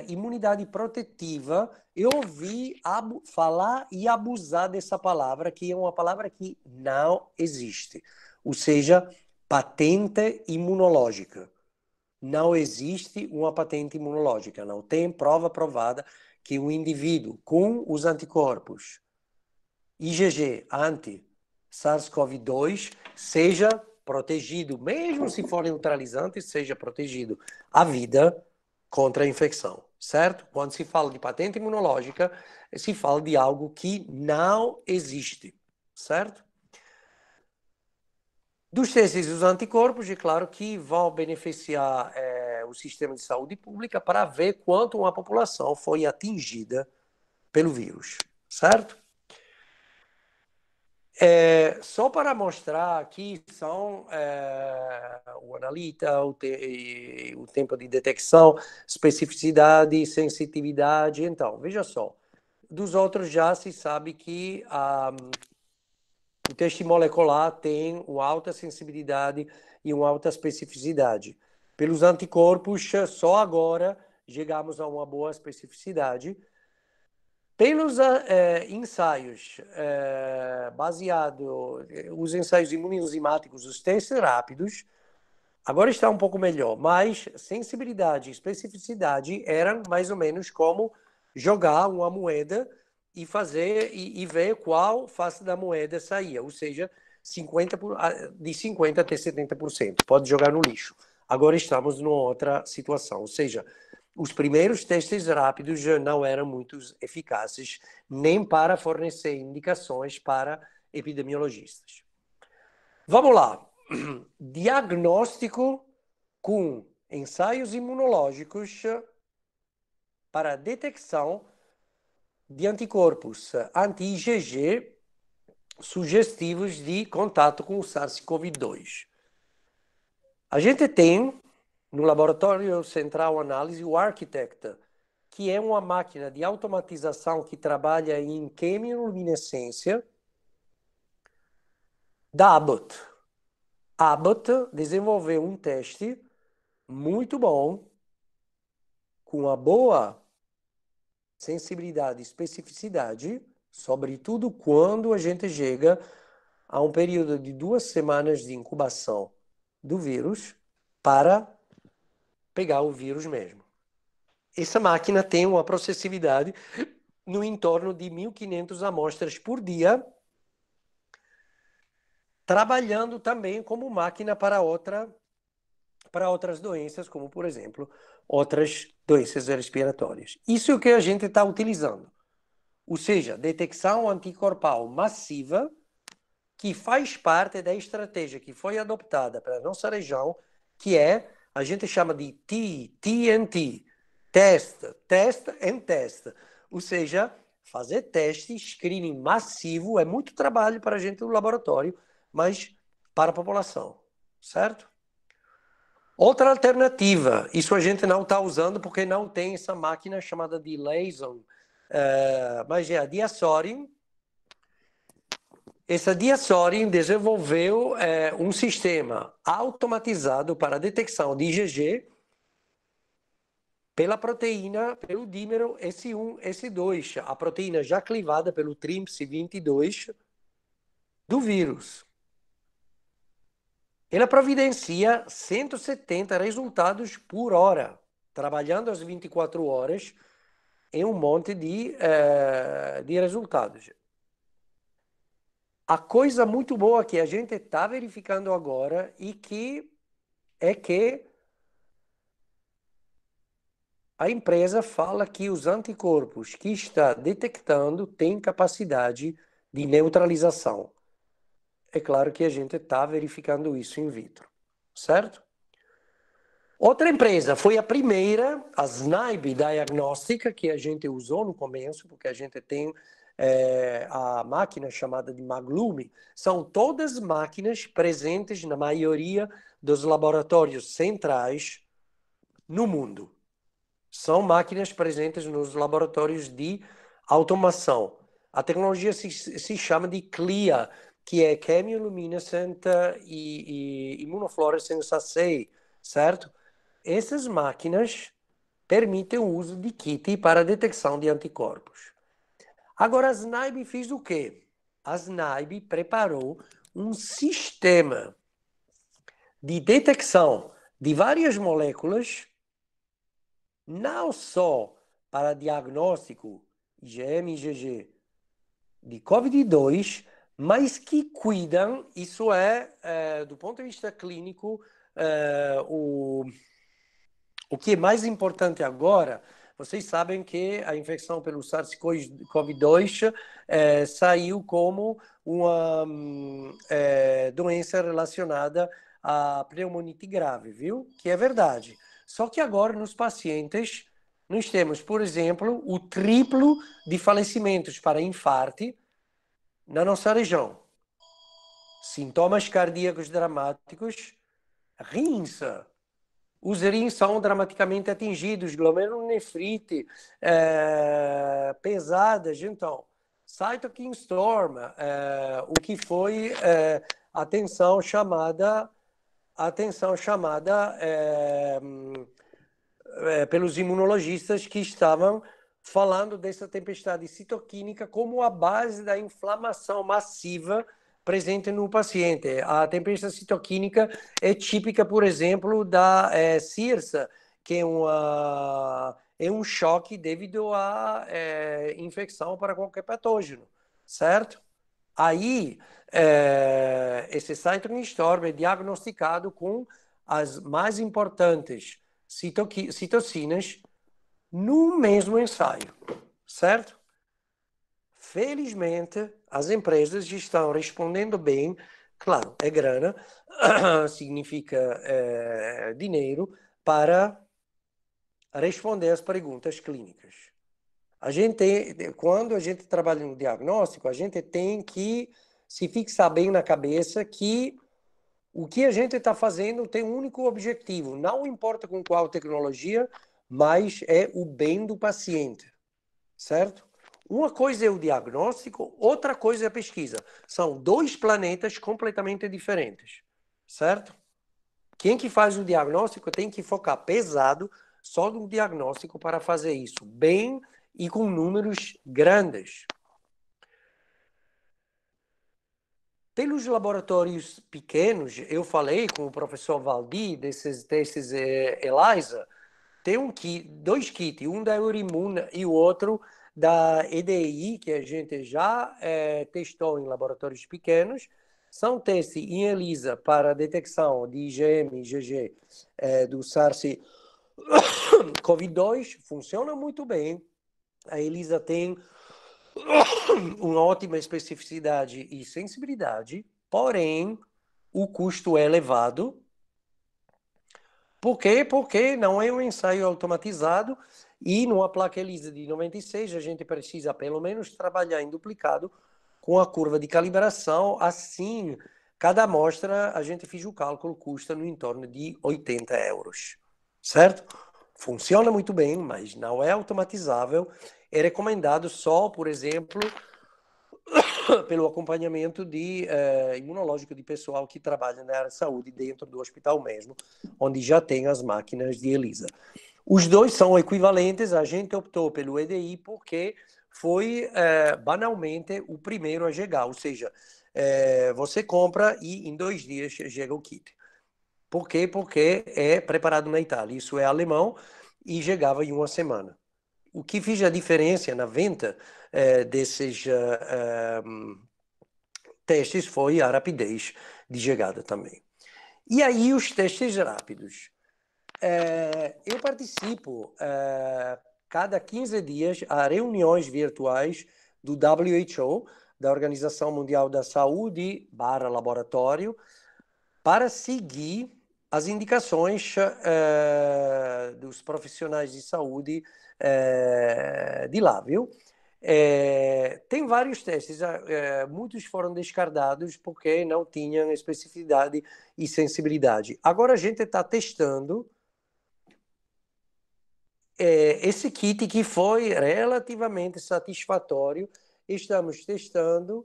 imunidade protetiva. Eu ouvi falar e abusar dessa palavra, que é uma palavra que não existe. Ou seja, patente imunológica. Não existe uma patente imunológica, não tem prova provada que um indivíduo com os anticorpos IgG anti-SARS-CoV-2 seja protegido, mesmo se for neutralizante, seja protegido a vida contra a infecção, certo? Quando se fala de patente imunológica, se fala de algo que não existe, certo? Dos testes dos anticorpos, é claro que vão beneficiar o sistema de saúde pública para ver quanto uma população foi atingida pelo vírus, certo? Só para mostrar aqui são o analita, o tempo de detecção, especificidade, sensitividade. Então, veja só, dos outros já se sabe que o teste molecular tem uma alta sensibilidade e uma alta especificidade. Pelos anticorpos, só agora chegamos a uma boa especificidade. Pelos ensaios baseados, os ensaios imunoenzimáticos, os testes rápidos, agora está um pouco melhor, mas sensibilidade e especificidade eram mais ou menos como jogar uma moeda e fazer e ver qual face da moeda saía, ou seja, de 50% até 70%. Pode jogar no lixo. Agora estamos numa outra situação, ou seja, os primeiros testes rápidos já não eram muito eficazes, nem para fornecer indicações para epidemiologistas. Vamos lá. Diagnóstico com ensaios imunológicos para detecção de anticorpos anti-IgG sugestivos de contato com o SARS-CoV-2. A gente tem no Laboratório Central Análise o Architect, que é uma máquina de automatização que trabalha em quimiluminescência da Abbott. A Abbott desenvolveu um teste muito bom, com uma boa sensibilidade e especificidade, sobretudo quando a gente chega a um período de 2 semanas de incubação do vírus para pegar o vírus mesmo. Essa máquina tem uma processividade no entorno de 1.500 amostras por dia, trabalhando também como máquina para outras doenças, como, por exemplo, outras doenças respiratórias. Isso é o que a gente está utilizando. Ou seja, detecção anticorpal massiva, que faz parte da estratégia que foi adoptada para a nossa região, que a gente chama de TNT, Test and Test. Ou seja, fazer teste, screening massivo, é muito trabalho para a gente no laboratório, mas para a população, certo? Outra alternativa, isso a gente não está usando porque não tem essa máquina chamada de Lason, mas é a Diasorin. Essa Diasorin desenvolveu um sistema automatizado para a detecção de IgG pela proteína, pelo dímero S1, S2, a proteína já clivada pelo TRIMPS22 do vírus. Ela providencia 170 resultados por hora, trabalhando às 24 horas em um monte de resultados. A coisa muito boa que a gente está verificando agora e que a empresa fala que os anticorpos que está detectando têm capacidade de neutralização. É claro que a gente está verificando isso in vitro, certo? Outra empresa foi a primeira, a Snaib Diagnostica, que a gente usou no começo, porque a gente tem a máquina chamada de Maglume. São todas máquinas presentes na maioria dos laboratórios centrais no mundo. São máquinas presentes nos laboratórios de automação. A tecnologia se chama de CLIA, que é Chemiluminescent e Immunofluorescence Assay, certo? Essas máquinas permitem o uso de kit para a detecção de anticorpos. Agora, a SNAIB fez o quê? A SNAIB preparou um sistema de detecção de várias moléculas, não só para diagnóstico IgM e IgG de COVID-2, mas que cuidam, isso do ponto de vista clínico, o que é mais importante agora. Vocês sabem que a infecção pelo SARS-CoV-2 saiu como uma doença relacionada à pneumonite grave, viu? Que é verdade. Só que agora, nos pacientes, nós temos, por exemplo, o triplo de falecimentos para infarto na nossa região. Sintomas cardíacos dramáticos, rins. Os rins são dramaticamente atingidos, glomerulonefrite pesadas. Então, cytokine storm, o que foi atenção chamada pelos imunologistas que estavam falando dessa tempestade citoquínica como a base da inflamação massiva presente no paciente. A tempestade citoquínica é típica, por exemplo, da CIRSA, que é um choque devido à infecção para qualquer patógeno, certo? Aí, esse cytokine storm é diagnosticado com as mais importantes citocinas no mesmo ensaio, certo? Felizmente, as empresas estão respondendo bem, claro, é grana, significa dinheiro para responder às perguntas clínicas. Quando a gente trabalha no diagnóstico, a gente tem que se fixar bem na cabeça que o que a gente está fazendo tem um único objetivo, não importa com qual tecnologia, mas é o bem do paciente, certo? Uma coisa é o diagnóstico, outra coisa é a pesquisa. São dois planetas completamente diferentes, certo? Quem que faz o diagnóstico tem que focar pesado só no diagnóstico para fazer isso bem e com números grandes. Pelos laboratórios pequenos, eu falei com o professor Valdir desses testes ELISA, tem dois kits, um da Eurimuna e o outro da EDI, que a gente já testou em laboratórios pequenos. São testes em ELISA para detecção de IgM e IgG do SARS-CoV-2, funciona muito bem. A ELISA tem uma ótima especificidade e sensibilidade, porém o custo é elevado. Por quê? Porque não é um ensaio automatizado e numa placa ELISA de 96 a gente precisa pelo menos trabalhar em duplicado com a curva de calibração. Assim, cada amostra, a gente fez o cálculo, custa no entorno de 80 euros, certo? Funciona muito bem, mas não é automatizável. É recomendado só, por exemplo, pelo acompanhamento imunológico de pessoal que trabalha na área de saúde dentro do hospital mesmo, onde já tem as máquinas de ELISA. Os dois são equivalentes, a gente optou pelo EDI porque foi banalmente o primeiro a chegar, ou seja, você compra e em 2 dias chega o kit. Por quê? Porque é preparado na Itália, isso é alemão e chegava em uma semana. O que fez a diferença na venda desses testes foi a rapidez de chegada também. E aí os testes rápidos. Eu participo cada 15 dias a reuniões virtuais do WHO, da Organização Mundial da Saúde, laboratório, para seguir as indicações dos profissionais de saúde de lá, viu? Tem vários testes, muitos foram descartados porque não tinham especificidade e sensibilidade. Agora a gente está testando esse kit que foi relativamente satisfatório. Estamos testando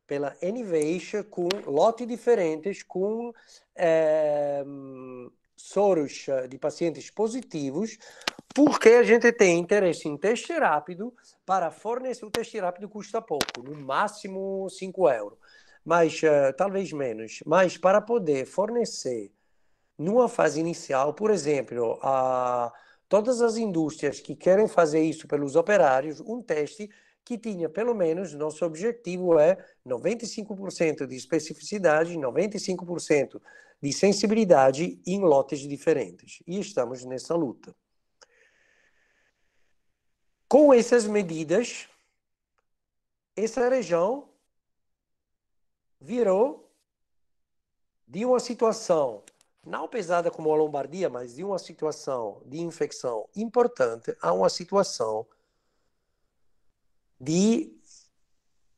pela Innovation com lotes diferentes, com soros de pacientes positivos, porque a gente tem interesse em teste rápido. Para fornecer o teste rápido custa pouco, no máximo 5 euros, mas talvez menos. Mas para poder fornecer numa fase inicial, por exemplo, todas as indústrias que querem fazer isso pelos operários, um teste que tinha pelo menos, nosso objetivo é 95% de especificidade, 95% de sensibilidade em lotes diferentes. E estamos nessa luta. Com essas medidas, essa região virou de uma situação não pesada como a Lombardia, mas de uma situação de infecção importante a uma situação de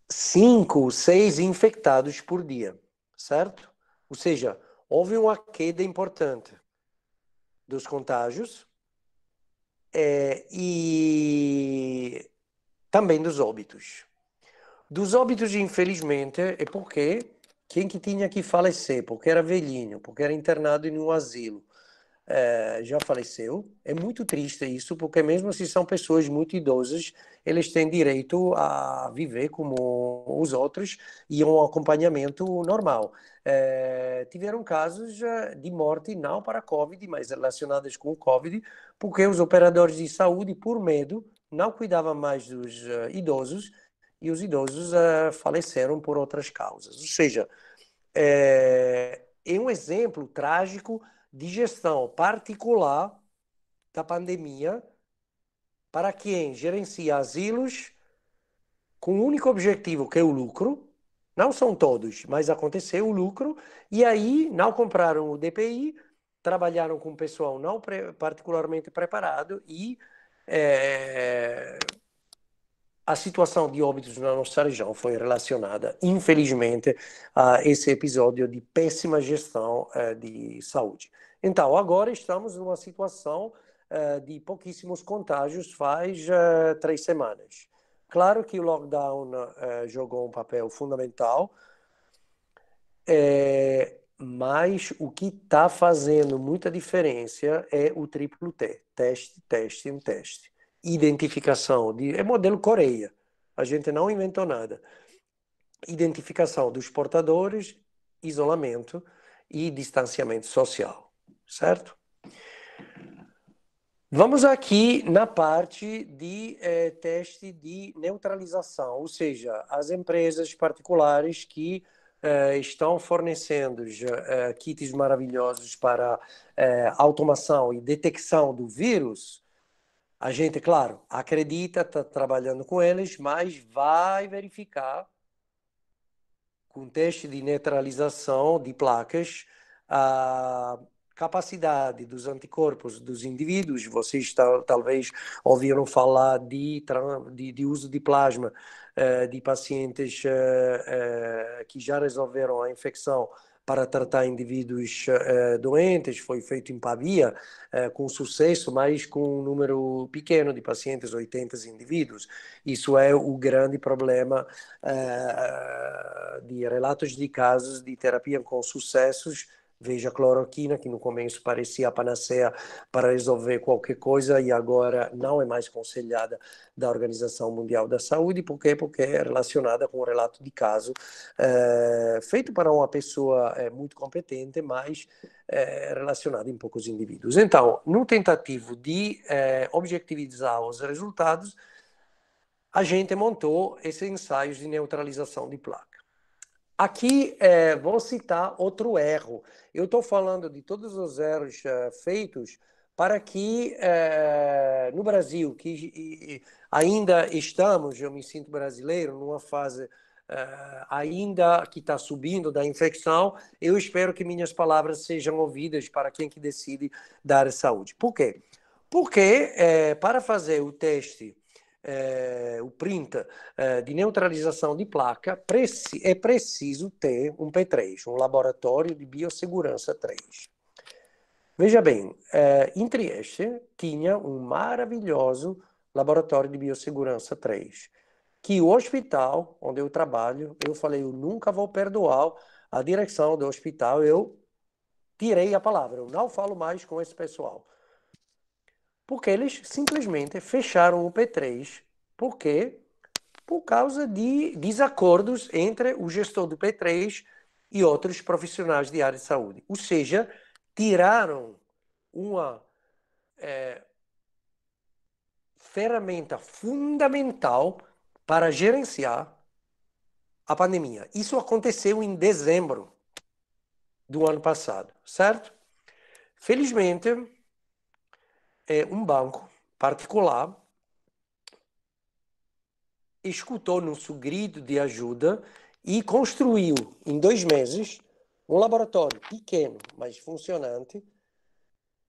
5, 6 infectados por dia, certo? Ou seja, houve uma queda importante dos contágios e também dos óbitos. Dos óbitos, infelizmente, é porque quem que tinha que falecer, porque era velhinho, porque era internado em um asilo, já faleceu. É muito triste isso, porque mesmo se são pessoas muito idosas, eles têm direito a viver como os outros e um acompanhamento normal. Tiveram casos de morte não para a Covid, mas relacionadas com o Covid, porque os operadores de saúde, por medo, não cuidavam mais dos idosos e os idosos faleceram por outras causas. Ou seja, é um exemplo trágico de gestão particular da pandemia para quem gerencia asilos com o único objetivo, que é o lucro, Não são todos, mas aconteceu o lucro, e aí não compraram o DPI, trabalharam com pessoal não particularmente preparado e a situação de óbitos na nossa região foi relacionada, infelizmente, a esse episódio de péssima gestão de saúde. Então, agora estamos numa situação de pouquíssimos contágios faz 3 semanas. Claro que o lockdown jogou um papel fundamental, mas o que está fazendo muita diferença é o triplo T, teste, teste, teste. Identificação, é modelo Coreia, a gente não inventou nada. Identificação dos portadores, isolamento e distanciamento social, certo? Vamos aqui na parte de teste de neutralização, ou seja, as empresas particulares que estão fornecendo kits maravilhosos para automação e detecção do vírus. A gente, claro, acredita, está trabalhando com eles, mas vai verificar com teste de neutralização de placas a capacidade dos anticorpos dos indivíduos. Vocês talvez ouviram falar de uso de plasma de pacientes que já resolveram a infecção para tratar indivíduos doentes. Foi feito em Pavia com sucesso, mas com um número pequeno de pacientes, 80 indivíduos. Isso é o grande problema de relatos de casos de terapia com sucessos. Veja a cloroquina, que no começo parecia a panaceia para resolver qualquer coisa e agora não é mais aconselhada da Organização Mundial da Saúde. Por quê? Porque é relacionada com um relato de caso feito para uma pessoa muito competente, mas relacionada em poucos indivíduos. Então, no tentativo de objetivizar os resultados, a gente montou esses ensaios de neutralização de placa. Aqui vou citar outro erro. Eu estou falando de todos os erros feitos para que no Brasil, que ainda estamos, eu me sinto brasileiro, numa fase ainda que está subindo da infecção, eu espero que minhas palavras sejam ouvidas para quem que decide dar saúde. Por quê? Porque para fazer o teste o print de neutralização de placa, é preciso ter um P3, um laboratório de biossegurança 3. Veja bem, em Trieste tinha um maravilhoso laboratório de biossegurança 3, que o hospital onde eu trabalho, eu falei, eu nunca vou perdoar a direção do hospital, eu tirei a palavra, eu não falo mais com esse pessoal. Porque eles simplesmente fecharam o P3, porque por causa de desacordos entre o gestor do P3 e outros profissionais de área de saúde. Ou seja, tiraram uma ferramenta fundamental para gerenciar a pandemia. Isso aconteceu em dezembro do ano passado, certo? Felizmente, um banco particular escutou nosso grito de ajuda e construiu, em 2 meses, um laboratório pequeno, mas funcionante,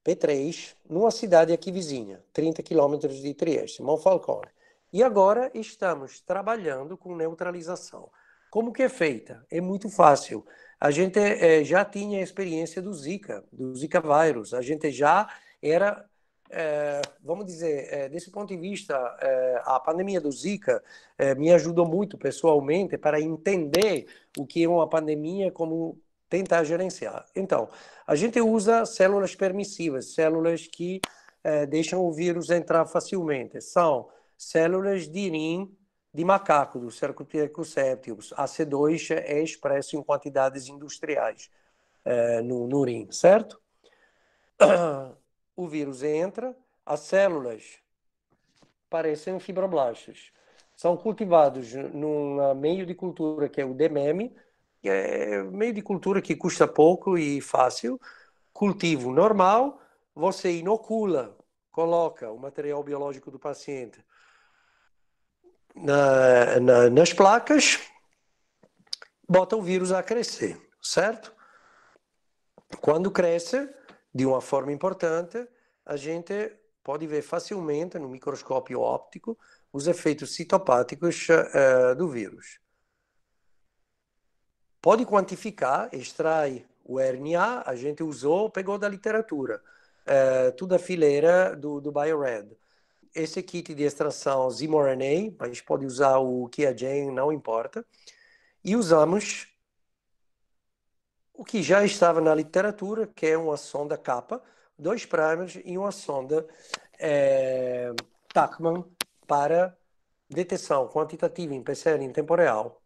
P3, numa cidade aqui vizinha, 30 quilômetros de Trieste, Monfalcone. E agora estamos trabalhando com neutralização. Como que é feita? É muito fácil. A gente já tinha a experiência do Zika vírus. A gente já era vamos dizer, desse ponto de vista, a pandemia do Zika me ajudou muito pessoalmente para entender o que é uma pandemia, como tentar gerenciar. Então, a gente usa células permissivas, células que deixam o vírus entrar facilmente. São células de rim de macaco, do Cercospora septicus. AC2 é expresso em quantidades industriais no rim, certo? O vírus entra, as células parecem fibroblastos. São cultivados num meio de cultura que é o DMEM, que é meio de cultura que custa pouco e fácil. Cultivo normal, você inocula, coloca o material biológico do paciente nas placas bota o vírus a crescer, certo? Quando cresce, de uma forma importante, a gente pode ver facilmente no microscópio óptico os efeitos citopáticos do vírus. Pode quantificar, extrai o RNA, a gente usou, pegou da literatura, toda a fileira do BioRed. Esse kit de extração ZMRNA, a gente pode usar o Qiagen, não importa, e usamos o que já estava na literatura, que é uma sonda capa, 2 primers e uma sonda Tachman para detecção quantitativa em PCR em tempo real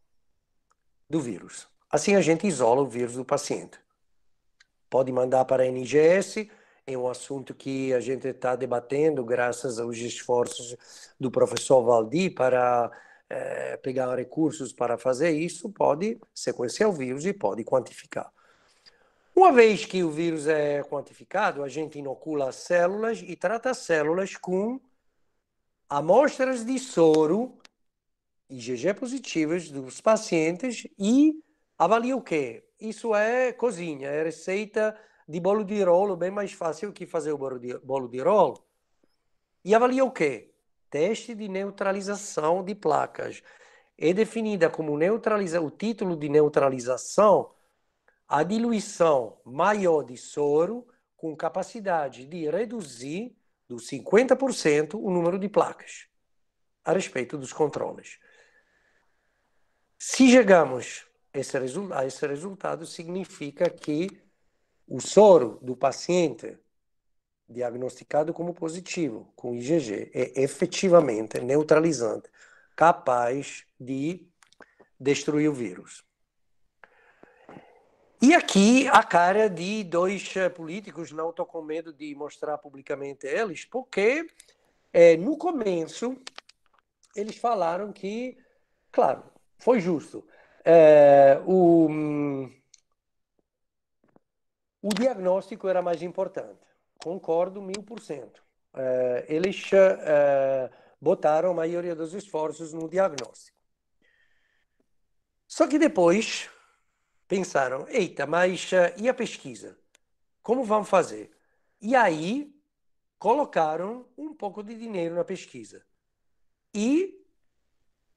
do vírus. Assim a gente isola o vírus do paciente. Pode mandar para a NGS, é um assunto que a gente está debatendo graças aos esforços do professor Valdi para pegar recursos para fazer isso, pode sequenciar o vírus e pode quantificar. Uma vez que o vírus é quantificado, a gente inocula as células e trata as células com amostras de soro IgG positivas dos pacientes e avalia o quê? Isso é cozinha, é receita de bolo de rolo, bem mais fácil que fazer o bolo de rolo. E avalia o quê? Teste de neutralização de placas. É definida como o título de neutralização a diluição maior de soro com capacidade de reduzir dos 50% o número de placas a respeito dos controles. Se chegamos a esse resultado, significa que o soro do paciente diagnosticado como positivo com IgG é efetivamente neutralizante, capaz de destruir o vírus. E aqui a cara de 2 políticos, não estou com medo de mostrar publicamente eles, porque no começo eles falaram que, claro, foi justo. O diagnóstico era mais importante. Concordo 1000%. Eles botaram a maioria dos esforços no diagnóstico. Só que depois pensaram, eita, mas e a pesquisa? Como vamos fazer? E aí colocaram um pouco de dinheiro na pesquisa. E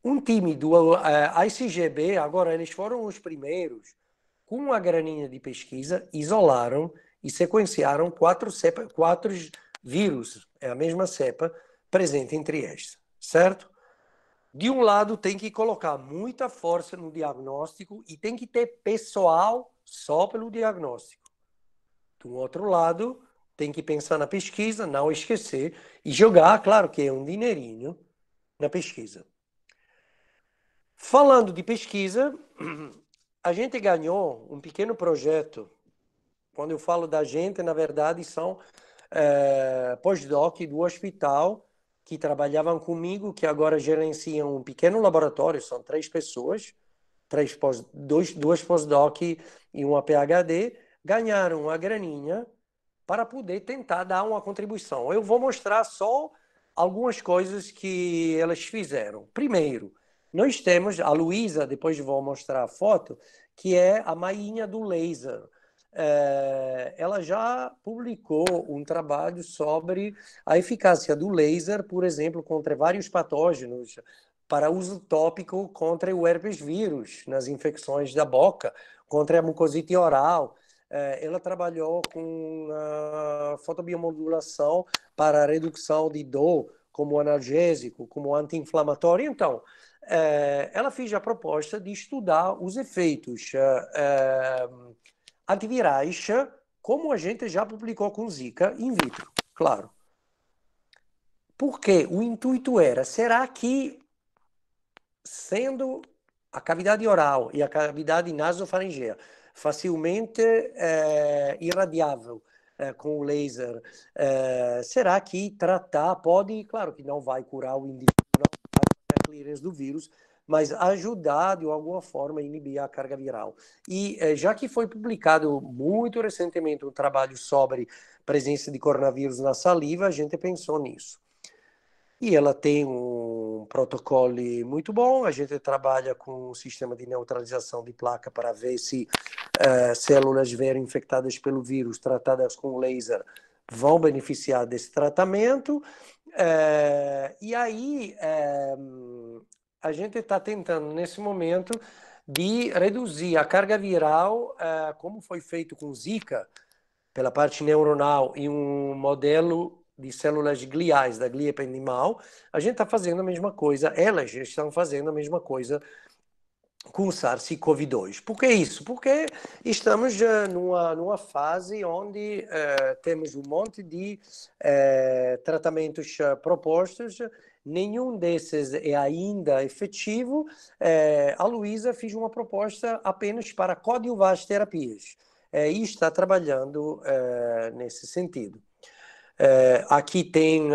um time do ICGB, agora eles foram os primeiros, com uma graninha de pesquisa, isolaram e sequenciaram 4 vírus, é a mesma cepa, presente entre estes, certo? De um lado, tem que colocar muita força no diagnóstico e tem que ter pessoal só pelo diagnóstico. Do outro lado, tem que pensar na pesquisa, não esquecer, e jogar, claro que é um dinheirinho, na pesquisa. Falando de pesquisa, a gente ganhou um pequeno projeto. Quando eu falo da gente, na verdade, são pós-doc do hospital que trabalhavam comigo, que agora gerenciam um pequeno laboratório, são 3 pessoas, 2 pós-doc e uma PhD, ganharam uma graninha para poder tentar dar uma contribuição. Eu vou mostrar só algumas coisas que elas fizeram. Primeiro, nós temos a Luísa, depois vou mostrar a foto, que é a mainha do laser. Ela já publicou um trabalho sobre a eficácia do laser, por exemplo, contra vários patógenos, para uso tópico contra o herpes vírus, nas infecções da boca, contra a mucosite oral. Ela trabalhou com a fotobiomodulação para a redução de dor, como analgésico, como anti-inflamatório. Então, ela fez a proposta de estudar os efeitos antivirais, como a gente já publicou com Zika in vitro, claro. Porque o intuito era, será que, sendo a cavidade oral e a cavidade nasofaringea facilmente irradiável com o laser, será que tratar pode, claro que não vai curar o indivíduo, não vai fazer a clearance do vírus, mas ajudar de alguma forma a inibir a carga viral. E já que foi publicado muito recentemente um trabalho sobre presença de coronavírus na saliva, a gente pensou nisso. e ela tem um protocolo muito bom. A gente trabalha com um sistema de neutralização de placa para ver se células vero infectadas pelo vírus tratadas com laser vão beneficiar desse tratamento. E aí a gente está tentando, nesse momento, de reduzir a carga viral, como foi feito com Zika, pela parte neuronal, e um modelo de células gliais, da glia ependimal. A gente está fazendo a mesma coisa, elas estão fazendo a mesma coisa com o SARS-CoV-2. Por que isso? Porque estamos numa fase onde temos um monte de tratamentos propostos, nenhum desses é ainda efetivo. A Luísa fez uma proposta apenas para coadjuvantes terapias e está trabalhando nesse sentido. Aqui tem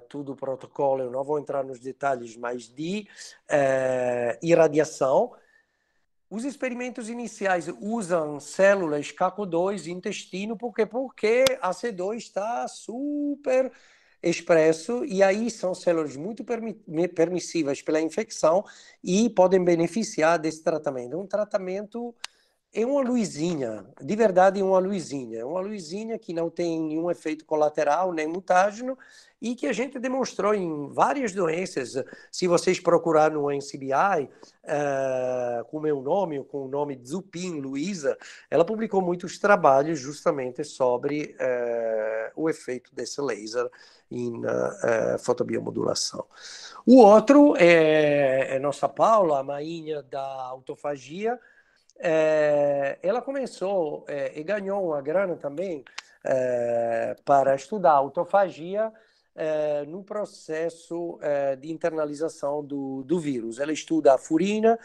tudo o protocolo, eu não vou entrar nos detalhes, mas de irradiação. Os experimentos iniciais usam células CACO2 intestino, porque a C2 está super expresso, e aí são células muito permissivas pela infecção e podem beneficiar desse tratamento. É um tratamento, é uma luzinha, de verdade é uma luzinha que não tem nenhum efeito colateral, nem mutágeno, e que a gente demonstrou em várias doenças. Se vocês procurarem no NCBI, com o meu nome, ou com o nome de Zupin Luísa, ela publicou muitos trabalhos justamente sobre o efeito desse laser em fotobiomodulação. O outro é nossa Paula, a mainha da autofagia. Ela começou e ganhou uma grana também para estudar autofagia no processo de internalização do vírus. Ela estuda a furina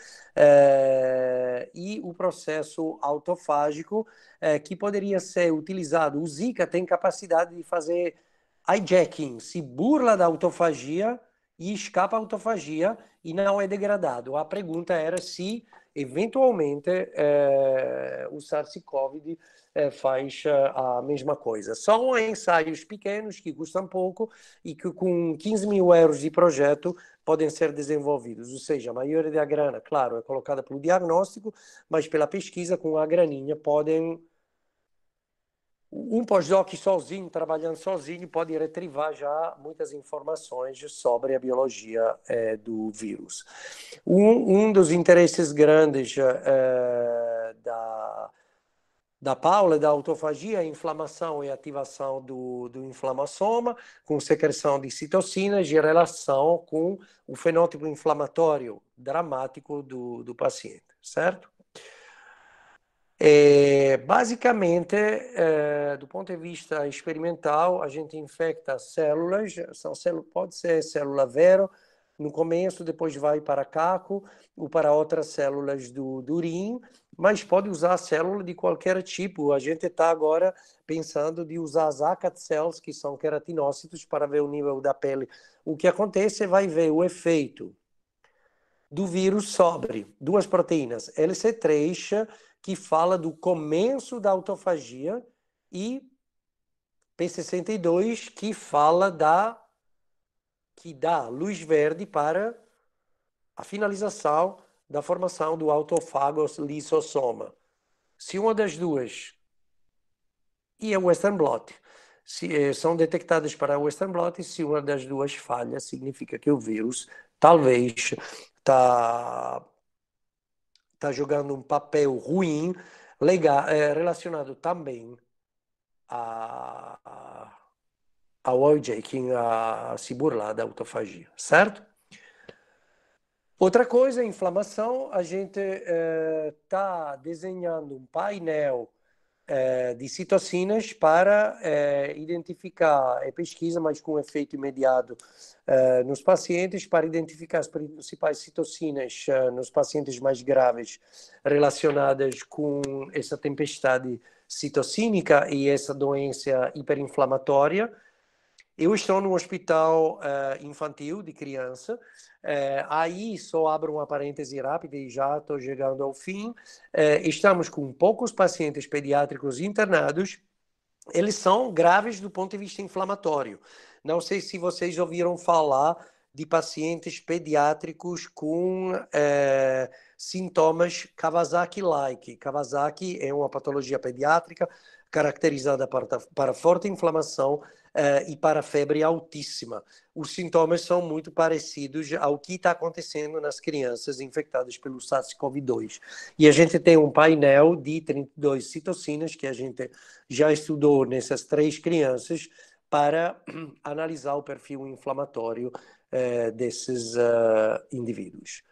e o processo autofágico que poderia ser utilizado. O Zika tem capacidade de fazer hijacking, se burla da autofagia e escapa a autofagia e não é degradado. A pergunta era se eventualmente o SARS-CoV faz a mesma coisa. São ensaios pequenos que custam pouco e que com 15 mil euros de projeto podem ser desenvolvidos. Ou seja, a maioria da grana, claro, é colocada pelo diagnóstico, mas pela pesquisa com a graninha podem... Um pós-doc sozinho, trabalhando sozinho, pode retrivar já muitas informações sobre a biologia do vírus. Um dos interesses grandes da Paula, da autofagia, é a inflamação e ativação do inflamassoma, com secreção de citocinas em relação com o fenótipo inflamatório dramático do paciente, certo? Basicamente, do ponto de vista experimental, a gente infecta células, pode ser célula vero no começo, depois vai para caco ou para outras células do rim, mas pode usar célula de qualquer tipo. A gente está agora pensando de usar as ACAT cells, que são queratinócitos, para ver o nível da pele. O que acontece é vai ver o efeito do vírus sobre duas proteínas, LC3, que fala do começo da autofagia, e P62, que fala que dá luz verde para a finalização da formação do autofagos lisossoma. Se uma das duas, e a Western blot, são detectadas para a Western blot, e se uma das duas falha, significa que o vírus talvez está jogando um papel ruim relacionado também ao hijacking, a se burlar da autofagia, certo? Outra coisa, inflamação. A gente está desenhando um painel de citocinas para identificar, pesquisa, mas com efeito imediato nos pacientes, para identificar as principais citocinas nos pacientes mais graves relacionadas com essa tempestade citocínica e essa doença hiperinflamatória. Eu estou no hospital infantil de criança. Aí só abro uma parêntese rápida e já estou chegando ao fim. Estamos com poucos pacientes pediátricos internados. Eles são graves do ponto de vista inflamatório. Não sei se vocês ouviram falar de pacientes pediátricos com sintomas Kawasaki-like. Kawasaki é uma patologia pediátrica caracterizada para forte inflamação e para febre altíssima. Os sintomas são muito parecidos ao que está acontecendo nas crianças infectadas pelo SARS-CoV-2. E a gente tem um painel de 32 citocinas que a gente já estudou nessas 3 crianças para analisar o perfil inflamatório desses indivíduos.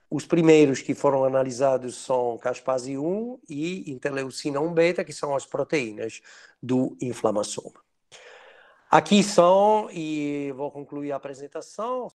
Os primeiros que foram analisados são caspase-1 e interleucina 1 beta, que são as proteínas do inflamassoma. Aqui são, e vou concluir a apresentação,